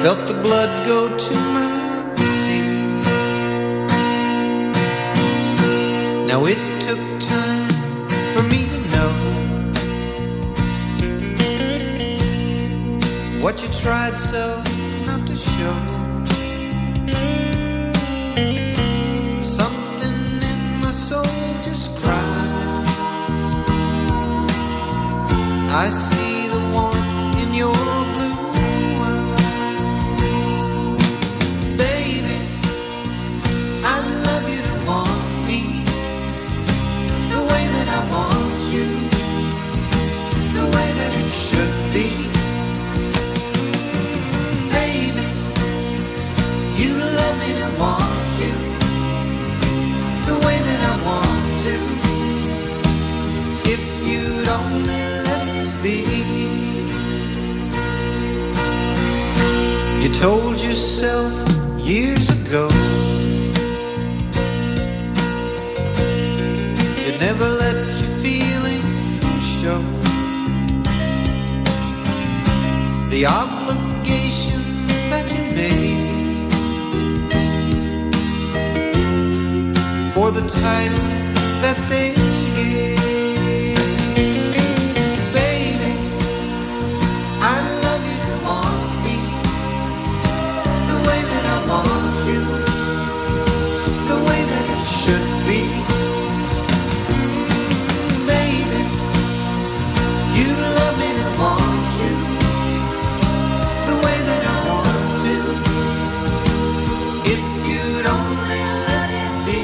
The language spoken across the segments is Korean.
felt the blood go to my feet. Now it took time for me to know what you tried so not to show. Something in my soul just cried. I see the warmth in your blue eyes. Baby, I'd love you to want me the way that I want you, the way that it should be. Baby, you love me to want you the way that I want to. If you'd only let it be. You told yourself years ago you'd never let your feelings show. The obligation that you made for the title that they gave. Baby, I'd love you to want me the way that I want you, the way that it should be. Baby, you love me to want you the way that I want to. If you'd only let it be.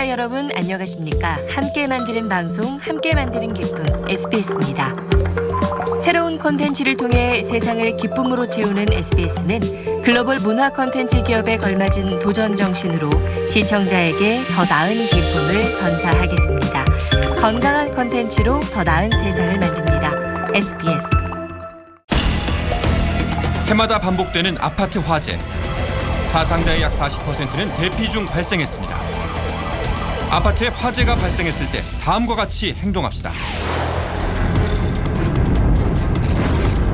시청자 여러분 안녕하십니까? 함께 만드는 방송, 함께 만드는 기쁨 SBS입니다. 새로운 콘텐츠를 통해 세상을 기쁨으로 채우는 SBS는 글로벌 문화 콘텐츠 기업에 걸맞은 도전 정신으로 시청자에게 더 나은 기쁨을 선사하겠습니다. 건강한 콘텐츠로 더 나은 세상을 만듭니다. SBS. 해마다 반복되는 아파트 화재. 사상자의 약 40%는 대피 중 발생했습니다. 아파트에 화재가 발생했을 때 다음과 같이 행동합시다.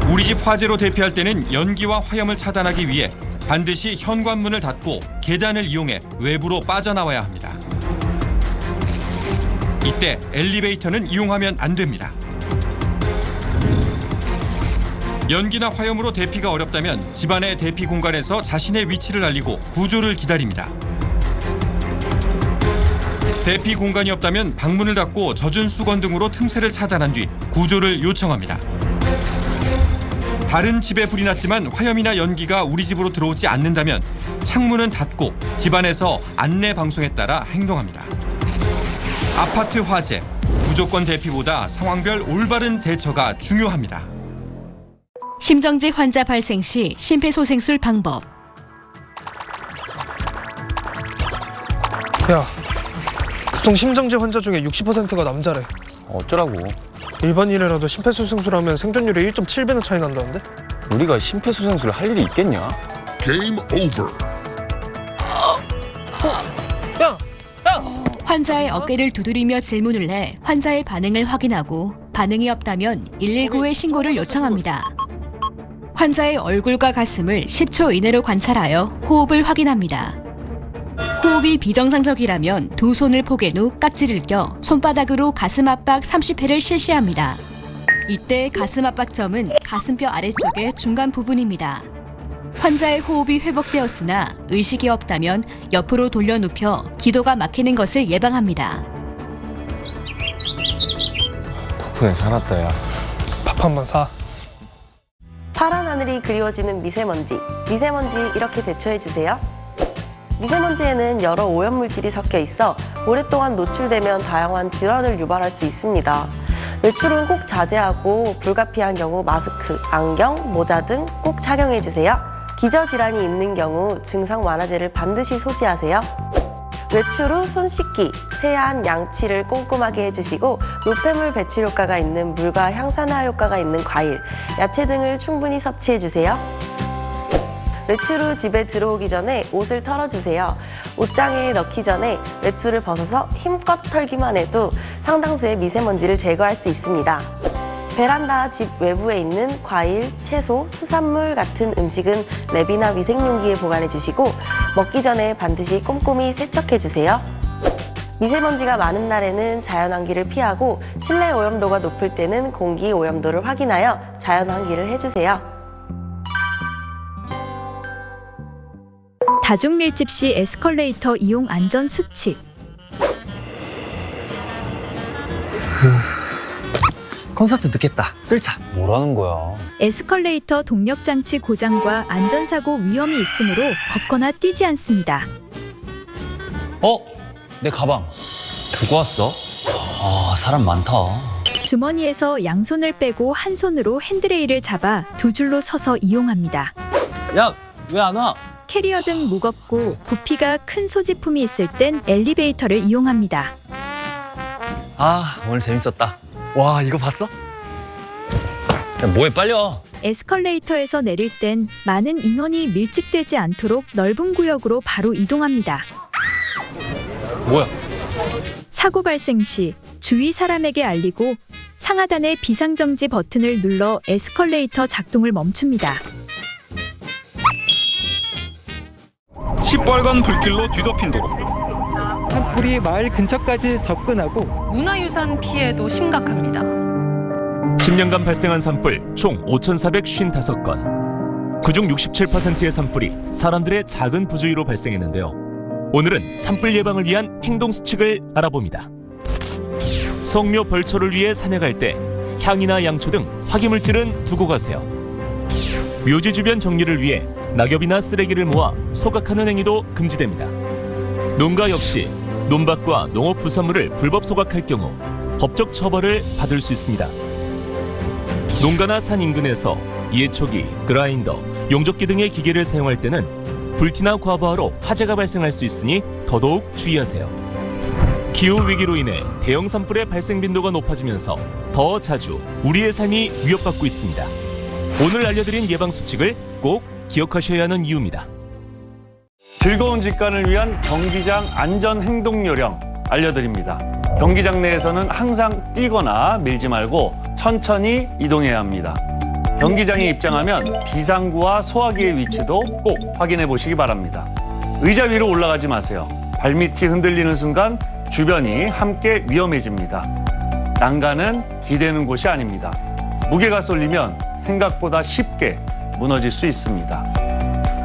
우리 집 화재로 대피할 때는 연기와 화염을 차단하기 위해 반드시 현관문을 닫고 계단을 이용해 외부로 빠져나와야 합니다. 이때 엘리베이터는 이용하면 안 됩니다. 연기나 화염으로 대피가 어렵다면 집안의 대피 공간에서 자신의 위치를 알리고 구조를 기다립니다. 대피 공간이 없다면 방문을 닫고 젖은 수건 등으로 틈새를 차단한 뒤 구조를 요청합니다. 다른 집에 불이 났지만 화염이나 연기가 우리 집으로 들어오지 않는다면 창문은 닫고 집안에서 안내 방송에 따라 행동합니다. 아파트 화재, 무조건 대피보다 상황별 올바른 대처가 중요합니다. 심정지 환자 발생 시 심폐소생술 방법. 야, 급성 심정지 환자 중에 60%가 남자래. 어쩌라고. 일반인이라도 심폐소생술하면 생존율이 1.7배나 차이 난다는데? 우리가 심폐소생술을 할 일이 있겠냐? Game over. 야! 환자의 어깨를 두드리며 질문을 해 환자의 반응을 확인하고 반응이 없다면 119에 신고를 요청합니다. 환자의 얼굴과 가슴을 10초 이내로 관찰하여 호흡을 확인합니다. 호흡이 비정상적이라면 두 손을 포갠 후 깍지를 껴 손바닥으로 가슴 압박 30회를 실시합니다. 이때 가슴 압박점은 가슴뼈 아래쪽의 중간 부분입니다. 환자의 호흡이 회복되었으나 의식이 없다면 옆으로 돌려 눕혀 기도가 막히는 것을 예방합니다. 덕분에 살았다, 야. 밥 한 번 사. 파란 하늘이 그리워지는 미세먼지. 미세먼지 이렇게 대처해주세요. 미세먼지에는 여러 오염물질이 섞여 있어 오랫동안 노출되면 다양한 질환을 유발할 수 있습니다. 외출은 꼭 자제하고 불가피한 경우 마스크, 안경, 모자 등 꼭 착용해주세요. 기저질환이 있는 경우 증상 완화제를 반드시 소지하세요. 외출 후 손 씻기, 세안, 양치를 꼼꼼하게 해주시고 노폐물 배출 효과가 있는 물과 향산화 효과가 있는 과일, 야채 등을 충분히 섭취해주세요. 외출 후 집에 들어오기 전에 옷을 털어주세요. 옷장에 넣기 전에 외투를 벗어서 힘껏 털기만 해도 상당수의 미세먼지를 제거할 수 있습니다. 베란다 집 외부에 있는 과일, 채소, 수산물 같은 음식은 랩이나 위생용기에 보관해 주시고 먹기 전에 반드시 꼼꼼히 세척해 주세요. 미세먼지가 많은 날에는 자연환기를 피하고 실내 오염도가 높을 때는 공기 오염도를 확인하여 자연환기를 해주세요. 다중밀집 시 에스컬레이터 이용 안전 수칙. 콘서트 듣겠다. 뜰차. 뭐라는 거야? 에스컬레이터 동력장치 고장과 안전사고 위험이 있으므로 걷거나 뛰지 않습니다. 내 가방. 두고 왔어? 아, 사람 많다. 주머니에서 양손을 빼고 한 손으로 핸드레일을 잡아 두 줄로 서서 이용합니다. 야, 왜 안 와? 캐리어 등 무겁고 부피가 큰 소지품이 있을 땐 엘리베이터를 이용합니다. 아, 오늘 재밌었다. 와, 이거 봤어? 야, 뭐해, 빨리 와. 에스컬레이터에서 내릴 땐 많은 인원이 밀집되지 않도록 넓은 구역으로 바로 이동합니다. 뭐야? 사고 발생 시 주위 사람에게 알리고 상하단의 비상정지 버튼을 눌러 에스컬레이터 작동을 멈춥니다. 시뻘건 불길로 뒤덮인 도로. 산불이 마을 근처까지 접근하고 문화유산 피해도 심각합니다. 10년간 발생한 산불 총 5,455건. 그중 67%의 산불이 사람들의 작은 부주의로 발생했는데요. 오늘은 산불 예방을 위한 행동 수칙을 알아봅니다. 성묘 벌초를 위해 산에 갈 때 향이나 양초 등 화기물질은 두고 가세요. 묘지 주변 정리를 위해 낙엽이나 쓰레기를 모아 소각하는 행위도 금지됩니다. 농가 역시 논밭과 농업 부산물을 불법 소각할 경우 법적 처벌을 받을 수 있습니다. 농가나 산 인근에서 예초기, 그라인더, 용접기 등의 기계를 사용할 때는 불티나 과부하로 화재가 발생할 수 있으니 더더욱 주의하세요. 기후 위기로 인해 대형 산불의 발생 빈도가 높아지면서 더 자주 우리의 삶이 위협받고 있습니다. 오늘 알려드린 예방 수칙을 꼭 기억하셔야 하는 이유입니다. 즐거운 직관을 위한 경기장 안전 행동 요령 알려드립니다. 경기장 내에서는 항상 뛰거나 밀지 말고 천천히 이동해야 합니다. 경기장에 입장하면 비상구와 소화기의 위치도 꼭 확인해 보시기 바랍니다. 의자 위로 올라가지 마세요. 발밑이 흔들리는 순간 주변이 함께 위험해집니다. 난간은 기대는 곳이 아닙니다. 무게가 쏠리면 생각보다 쉽게 무너질 수 있습니다.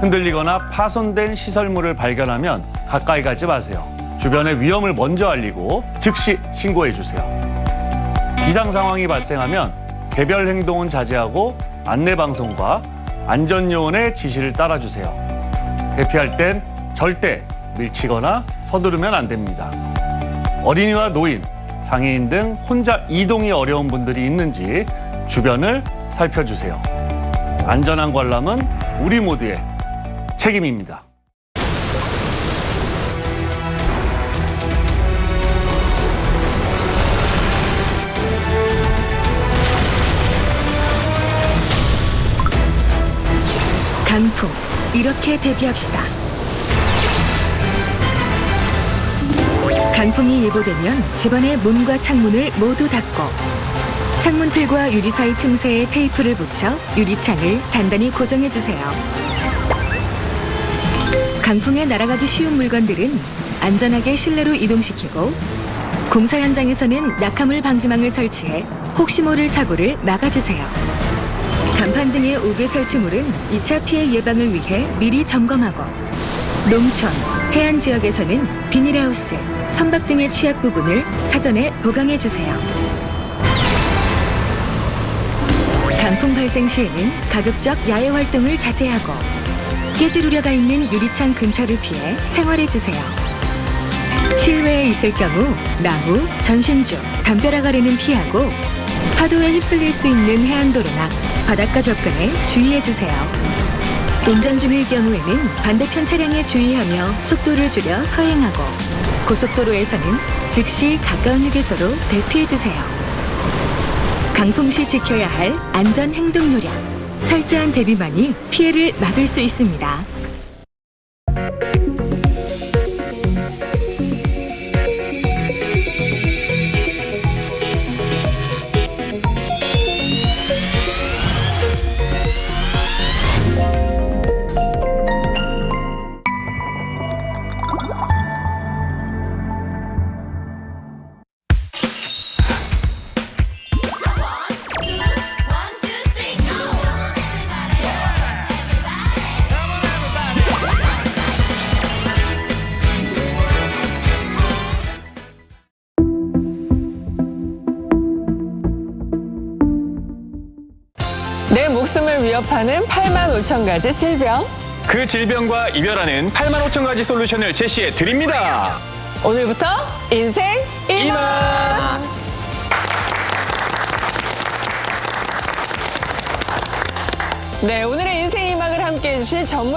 흔들리거나 파손된 시설물을 발견하면 가까이 가지 마세요. 주변의 위험을 먼저 알리고 즉시 신고해 주세요. 비상 상황이 발생하면 개별 행동은 자제하고 안내방송과 안전요원의 지시를 따라주세요. 대피할 땐 절대 밀치거나 서두르면 안 됩니다. 어린이와 노인, 장애인 등 혼자 이동이 어려운 분들이 있는지 주변을 살펴주세요. 안전한 관람은 우리 모두의 책임입니다. 강풍, 이렇게 대비합시다. 강풍이 예보되면 집안의 문과 창문을 모두 닫고 창문 틀과 유리 사이 틈새에 테이프를 붙여 유리창을 단단히 고정해주세요. 강풍에 날아가기 쉬운 물건들은 안전하게 실내로 이동시키고 공사 현장에서는 낙하물 방지망을 설치해 혹시 모를 사고를 막아주세요. 간판 등의 옥외 설치물은 2차 피해 예방을 위해 미리 점검하고 농촌, 해안 지역에서는 비닐하우스, 선박 등의 취약 부분을 사전에 보강해주세요. 강풍 발생 시에는 가급적 야외 활동을 자제하고 깨질 우려가 있는 유리창 근처를 피해 생활해주세요. 실외에 있을 경우 나무, 전신주, 담벼락 아래는 피하고 파도에 휩쓸릴 수 있는 해안도로나 바닷가 접근에 주의해주세요. 운전 중일 경우에는 반대편 차량에 주의하며 속도를 줄여 서행하고 고속도로에서는 즉시 가까운 휴게소로 대피해주세요. 강풍 시 지켜야 할 안전 행동 요령, 철저한 대비만이 피해를 막을 수 있습니다. 내 목숨을 위협하는 85,000가지 질병. 그 질병과 이별하는 85,000가지 솔루션을 제시해 드립니다. 오늘부터 인생 이막. 네, 오늘의 인생 이막을 함께 해주실 전문